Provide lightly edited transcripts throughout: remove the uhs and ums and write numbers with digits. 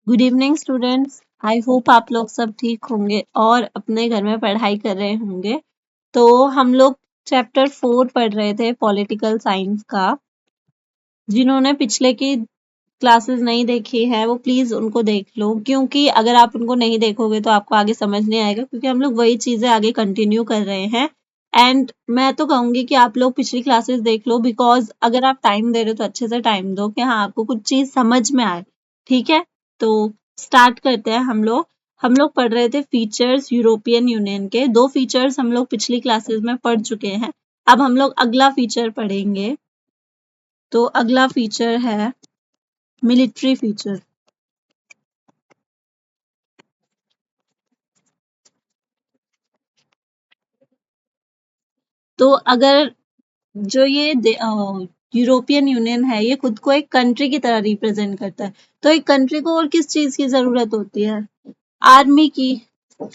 Good evening students. I hope आप लोग सब ठीक होंगे और अपने घर में पढ़ाई कर रहे होंगे। तो हम लोग चैप्टर 4 पढ़ रहे थे पॉलिटिकल साइंस का। जिन्होंने पिछले की क्लासेस नहीं देखी है वो प्लीज उनको देख लो, क्योंकि अगर आप उनको नहीं देखोगे तो आपको आगे समझ नहीं आएगा, क्योंकि हम लोग वही चीजें आगे कंटिन्यू कर रहे हैं। एंड मैं तो कहूंगी कि आप लोग पिछली क्लासेस देख लो, बिकॉज अगर आप टाइम दे रहे हो तो अच्छे से टाइम दो कि हाँ आपको कुछ चीज समझ में आए। ठीक है, तो स्टार्ट करते हैं। हम लोग पढ़ रहे थे फीचर्स यूरोपियन यूनियन के। दो फीचर्स हम लोग पिछली क्लासेस में पढ़ चुके हैं। अब हम लोग अगला फीचर पढ़ेंगे। तो अगला फीचर है मिलिट्री फीचर। तो अगर जो यूरोपियन यूनियन है ये खुद को एक कंट्री की तरह रिप्रेजेंट करता है, तो एक कंट्री को और किस चीज की जरूरत होती है? आर्मी की।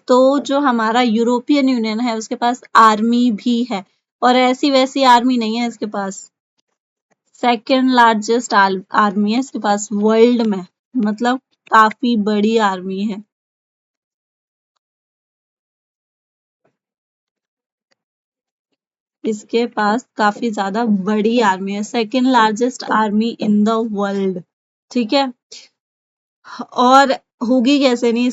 तो जो हमारा यूरोपियन यूनियन है उसके पास आर्मी भी है, और ऐसी वैसी आर्मी नहीं है इसके पास। सेकेंड लार्जेस्ट आर्मी है इसके पास वर्ल्ड में, मतलब काफी बड़ी आर्मी है। इसके पास काफी ज्यादा बड़ी आर्मी है, second largest army in the world. ठीक है, और होगी कैसे नहीं,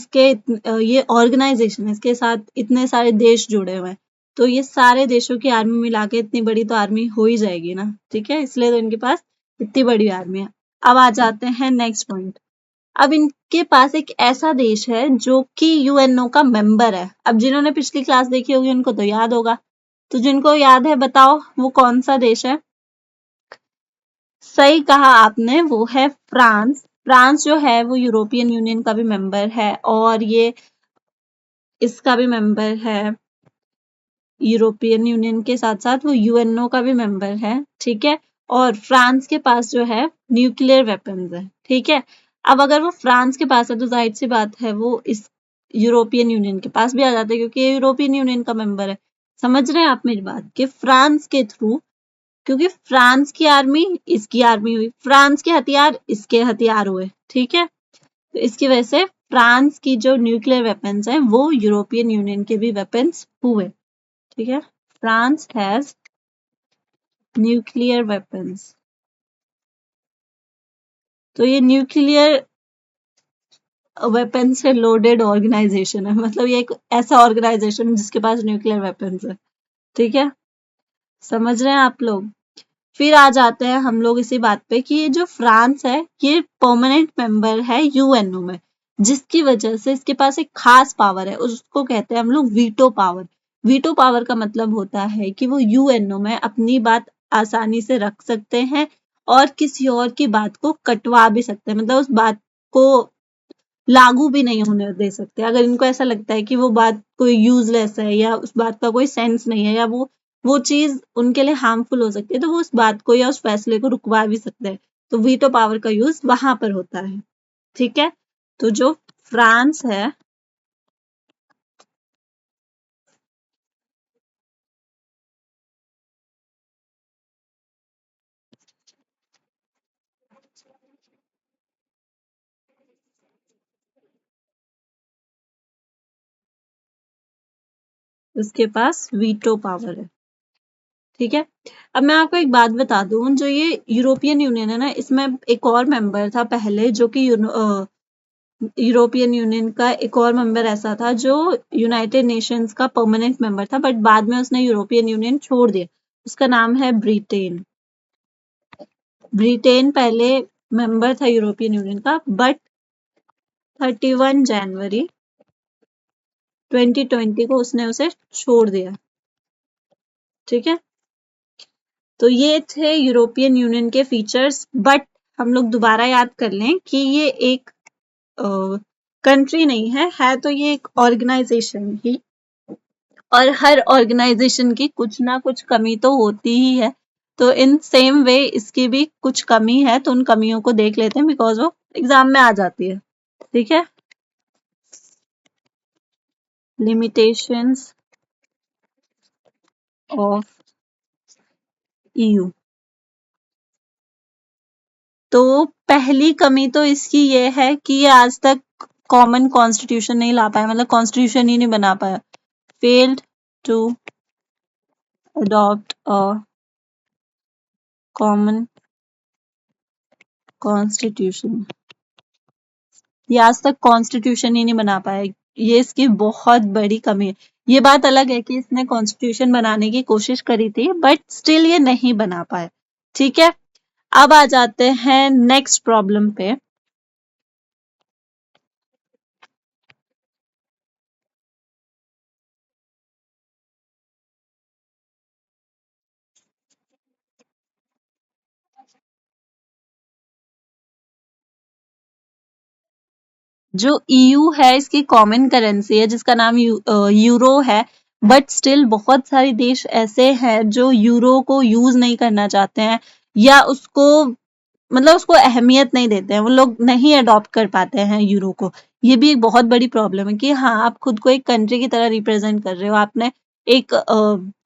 ये ऑर्गेनाइजेशन है, इसके साथ इतने सारे देश जुड़े हुए हैं, तो ये सारे देशों की आर्मी मिला के इतनी बड़ी तो आर्मी हो ही जाएगी ना। ठीक है, इसलिए तो इनके पास इतनी बड़ी आर्मी है। अब आ जाते हैं नेक्स्ट पॉइंट। अब इनके पास एक ऐसा देश है जो कि यूएनओ का मेंबर है। अब जिन्होंने पिछली क्लास देखी होगी उनको तो याद होगा, तो जिनको याद है बताओ वो कौन सा देश है? सही कहा आपने, वो है फ्रांस। फ्रांस जो है वो यूरोपियन यूनियन का भी मेंबर है, और ये इसका भी मेंबर है। यूरोपियन यूनियन के साथ साथ वो यूएनओ का भी मेंबर है। ठीक है, और फ्रांस के पास जो है न्यूक्लियर वेपन्स है। ठीक है, अब अगर वो फ्रांस के पास है तो जाहिर सी बात है वो इस यूरोपियन यूनियन के पास भी आ जाते हैं, क्योंकि ये यूरोपियन यूनियन का मेंबर है। समझ रहे हैं आप मेरी बात? कि फ्रांस के थ्रू, क्योंकि फ्रांस की आर्मी इसकी आर्मी हुई, फ्रांस के हथियार इसके हथियार हुए। ठीक है, तो इसकी वजह से फ्रांस की जो न्यूक्लियर वेपन्स हैं वो यूरोपियन यूनियन के भी वेपन्स हुए। ठीक है, फ्रांस हैज न्यूक्लियर वेपन्स। तो ये न्यूक्लियर वेपन से लोडेड ऑर्गेनाइजेशन है, मतलब ये एक ऐसा ऑर्गेनाइजेशन जिसके पास न्यूक्लियर वेपन्स है। ठीक है, समझ रहे हैं आप लोग? फिर आ जाते हैं हम लोग इसी बात पे कि ये जो फ्रांस है ये परमानेंट मेंबर है यूएनओ में, जिसकी वजह से इसके पास एक खास पावर है, उसको कहते हैं हम लोग वीटो पावर। वीटो पावर का मतलब होता है कि वो यूएनओ में अपनी बात आसानी से रख सकते हैं और किसी और की बात को कटवा भी सकते हैं, मतलब उस बात को लागू भी नहीं होने दे सकते। अगर इनको ऐसा लगता है कि वो बात कोई यूजलेस है या उस बात का कोई सेंस नहीं है, या वो चीज उनके लिए हार्मफुल हो सकती है, तो वो उस बात को या उस फैसले को रुकवा भी सकते हैं। तो वीटो पावर का यूज वहां पर होता है। ठीक है, तो जो फ्रांस है उसके पास वीटो पावर है। ठीक है, अब मैं आपको एक बात बता दूं, जो ये यूरोपियन यूनियन है ना, इसमें एक और मेंबर था पहले जो कि यूरोपियन यूनियन का एक और मेंबर ऐसा था जो यूनाइटेड नेशंस का परमानेंट मेंबर था, बट बाद में उसने यूरोपियन यूनियन छोड़ दिया। उसका नाम है ब्रिटेन। ब्रिटेन पहले मेंबर था यूरोपियन यूनियन का, बट 31 जनवरी 2020 को उसने उसे छोड़ दिया। ठीक है, तो ये थे यूरोपियन यूनियन के फीचर्स, बट हम लोग दोबारा याद कर लें कि ये एक कंट्री नहीं है तो ये एक ऑर्गेनाइजेशन ही, और हर ऑर्गेनाइजेशन की कुछ ना कुछ कमी तो होती ही है। तो इन सेम वे इसकी भी कुछ कमी है, तो उन कमियों को देख लेते हैं, बिकॉज वो एग्जाम में आ जाती है। ठीक है, लिमिटेशंस ऑफ ईयू। तो पहली कमी तो इसकी ये है कि ये आज तक कॉमन कॉन्स्टिट्यूशन नहीं ला पाया, मतलब कॉन्स्टिट्यूशन ही नहीं बना पाया। Failed to adopt a common constitution, ये आज तक कॉन्स्टिट्यूशन ही नहीं बना पाया। ये इसकी बहुत बड़ी कमी है। ये बात अलग है कि इसने कॉन्स्टिट्यूशन बनाने की कोशिश करी थी, बट स्टिल ये नहीं बना पाए। ठीक है, अब आ जाते हैं नेक्स्ट प्रॉब्लम पे। जो ईयू है इसकी कॉमन करेंसी है जिसका नाम यूरो है, बट स्टिल बहुत सारे देश ऐसे हैं जो यूरो को यूज नहीं करना चाहते हैं, या उसको मतलब उसको अहमियत नहीं देते हैं, वो लोग नहीं अडॉप्ट कर पाते हैं यूरो को। ये भी एक बहुत बड़ी प्रॉब्लम है कि हाँ, आप खुद को एक कंट्री की तरह रिप्रेजेंट कर रहे हो, आपने एक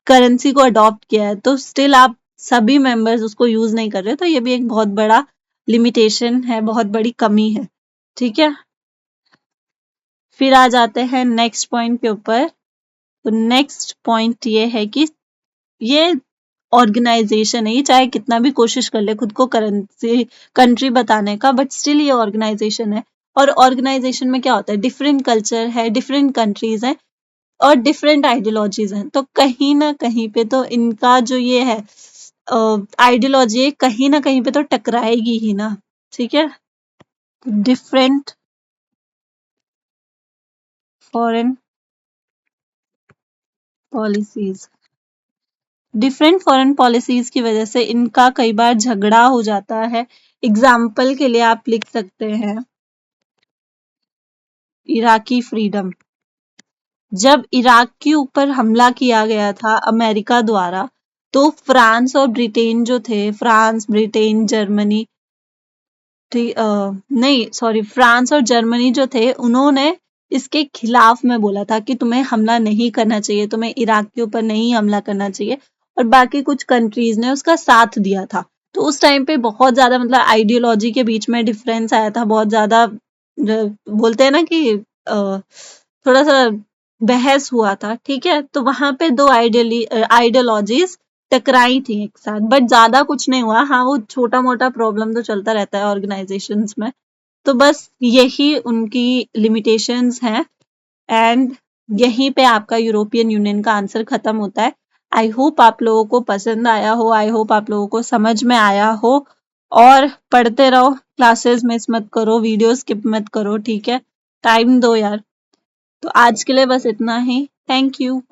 करेंसी को अडॉप्ट किया है, तो स्टिल आप सभी मेंबर्स उसको यूज नहीं कर रहे, तो ये भी एक बहुत बड़ा लिमिटेशन है, बहुत बड़ी कमी है। ठीक है, फिर आ जाते हैं नेक्स्ट पॉइंट के ऊपर। तो नेक्स्ट पॉइंट ये है कि ये ऑर्गेनाइजेशन है, ये चाहे कितना भी कोशिश कर ले खुद को करेंसी कंट्री बताने का, बट स्टिल ये ऑर्गेनाइजेशन है। और ऑर्गेनाइजेशन में क्या होता है, डिफरेंट कल्चर है, डिफरेंट कंट्रीज हैं और डिफरेंट आइडियोलॉजीज हैं, तो कहीं ना कहीं पे तो इनका जो ये है आइडियोलॉजी कहीं ना कहीं पे तो टकराएगी ही ना। ठीक है, different foreign policies, different foreign policies की वजह से इनका कई बार झगड़ा हो जाता है। एग्जाम्पल के लिए आप लिख सकते हैं इराकी फ्रीडम। जब इराक के ऊपर हमला किया गया था अमेरिका द्वारा, तो फ्रांस और ब्रिटेन जो थे, फ्रांस ब्रिटेन जर्मनी, नहीं सॉरी, फ्रांस और जर्मनी जो थे उन्होंने इसके खिलाफ में बोला था कि तुम्हें हमला नहीं करना चाहिए, तुम्हें इराक के ऊपर नहीं हमला करना चाहिए, और बाकी कुछ कंट्रीज ने उसका साथ दिया था। तो उस टाइम पे बहुत ज्यादा मतलब आइडियोलॉजी के बीच में डिफरेंस आया था, बहुत ज्यादा बोलते हैं ना कि थोड़ा सा बहस हुआ था। ठीक है, तो वहां पे दो आइडियोलॉजीज टकराई थी एक साथ, बट ज्यादा कुछ नहीं हुआ। हाँ, वो छोटा मोटा प्रॉब्लम तो चलता रहता है ऑर्गेनाइजेशंस में। तो बस यही उनकी लिमिटेशंस हैं, एंड यहीं पे आपका यूरोपियन यूनियन का आंसर खत्म होता है। आई होप आप लोगों को पसंद आया हो, आई होप आप लोगों को समझ में आया हो, और पढ़ते रहो, क्लासेस मिस मत करो, वीडियो स्किप मत करो। ठीक है, टाइम दो यार। तो आज के लिए बस इतना ही। Thank you.